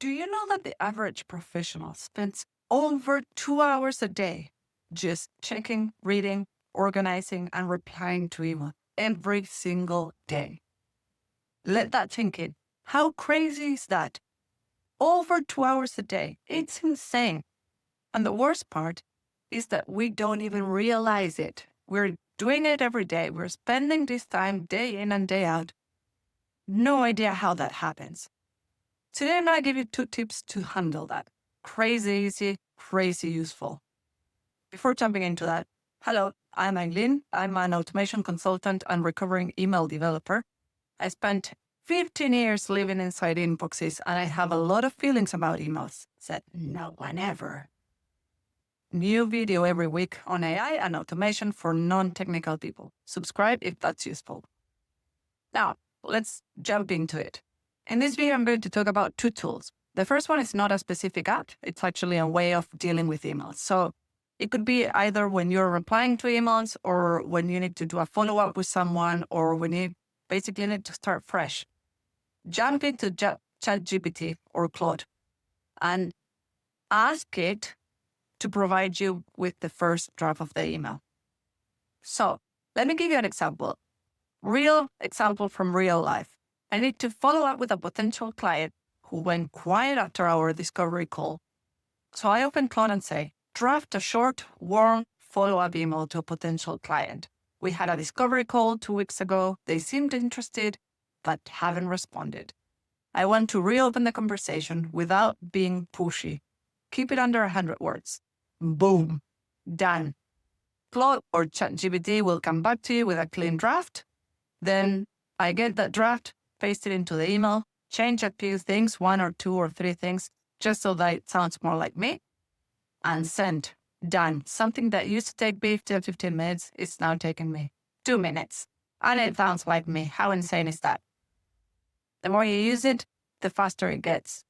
Do you know that the average professional spends over 2 hours a day just checking, reading, organizing, and replying to email every single day? Let that sink in. How crazy is that? Over 2 hours a day. It's insane. And the worst part is that we don't even realize it. We're doing it every day. We're spending this time day in and day out. No idea how that happens. Today, I'm going to give you 2 tips to handle that. Crazy easy, crazy useful. Before jumping into that, hello, I'm Eileen. I'm an automation consultant and recovering email developer. I spent 15 years living inside inboxes, and I have a lot of feelings about emails. Said no one ever. New video every week on AI and automation for non-technical people. Subscribe if that's useful. Now, let's jump into it. In this video, I'm going to talk about 2 tools. The first one is not a specific app. It's actually a way of dealing with emails. So it could be either when you're replying to emails or when you need to do a follow-up with someone or when you basically need to start fresh. Jump into ChatGPT or Claude and ask it to provide you with the first draft of the email. So let me give you an example. Real example from real life. I need to follow up with a potential client who went quiet after our discovery call. So I open Claude and say, draft a short, warm follow-up email to a potential client. We had a discovery call 2 weeks ago. They seemed interested, but haven't responded. I want to reopen the conversation without being pushy. Keep it under 100 words. Boom. Done. Claude or ChatGPT will come back to you with a clean draft. Then I get that draft, paste it into the email, change a few things, 1 or 2 or 3 things, just so that it sounds more like me, and send. Done. Something that used to take me 15 minutes is now taking me 2 minutes. And it sounds like me. How insane is that? The more you use it, the faster it gets.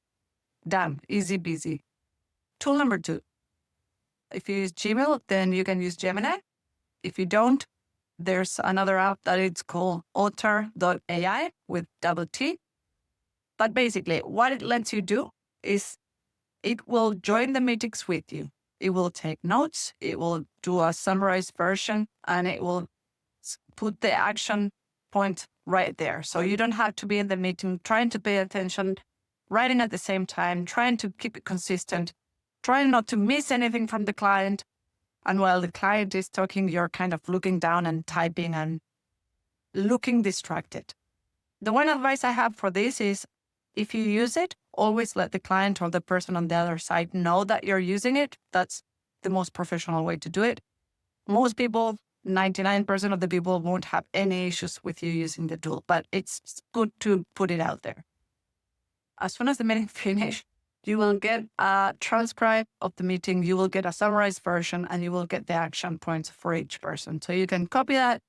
Done. Easy peasy. Tool number 2. If you use Gmail, then you can use Gemini. If you don't, there's another app that it's called Otter.ai with double T. But basically, what it lets you do is it will join the meetings with you. It will take notes, it will do a summarized version, and it will put the action point right there. So you don't have to be in the meeting trying to pay attention, writing at the same time, trying to keep it consistent, trying not to miss anything from the client. And while the client is talking, you're kind of looking down and typing and looking distracted. The one advice I have for this is if you use it, always let the client or the person on the other side know that you're using it. That's the most professional way to do it. Most people, 99% of the people won't have any issues with you using the tool, but it's good to put it out there. As soon as the meeting finishes, you will get a transcript of the meeting, you will get a summarized version, and you will get the action points for each person. So you can copy that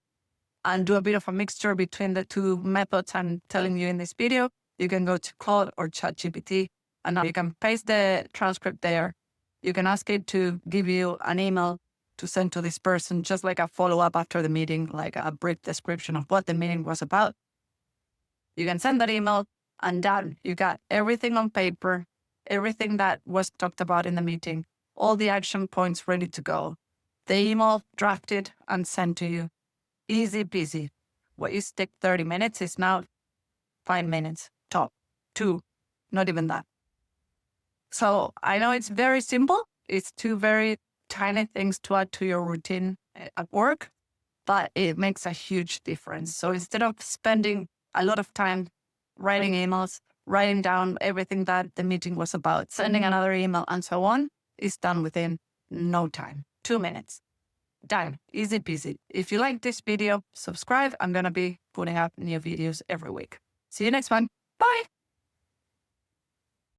and do a bit of a mixture between the 2 methods I'm telling you in this video. You can go to Claude or ChatGPT, and now you can paste the transcript there. You can ask it to give you an email to send to this person, just like a follow-up after the meeting, like a brief description of what the meeting was about. You can send that email, and done. You got everything on paper, everything that was talked about in the meeting, all the action points ready to go. The email drafted and sent to you. Easy peasy. What used to take 30 minutes is now 5 minutes, top 2, not even that. So I know it's very simple. It's 2 very tiny things to add to your routine at work, but it makes a huge difference. So instead of spending a lot of time writing emails, writing down everything that the meeting was about, sending another email, and so on, is done within no time. 2 minutes. Done. Easy peasy. If you like this video, subscribe. I'm going to be putting out new videos every week. See you next one. Bye.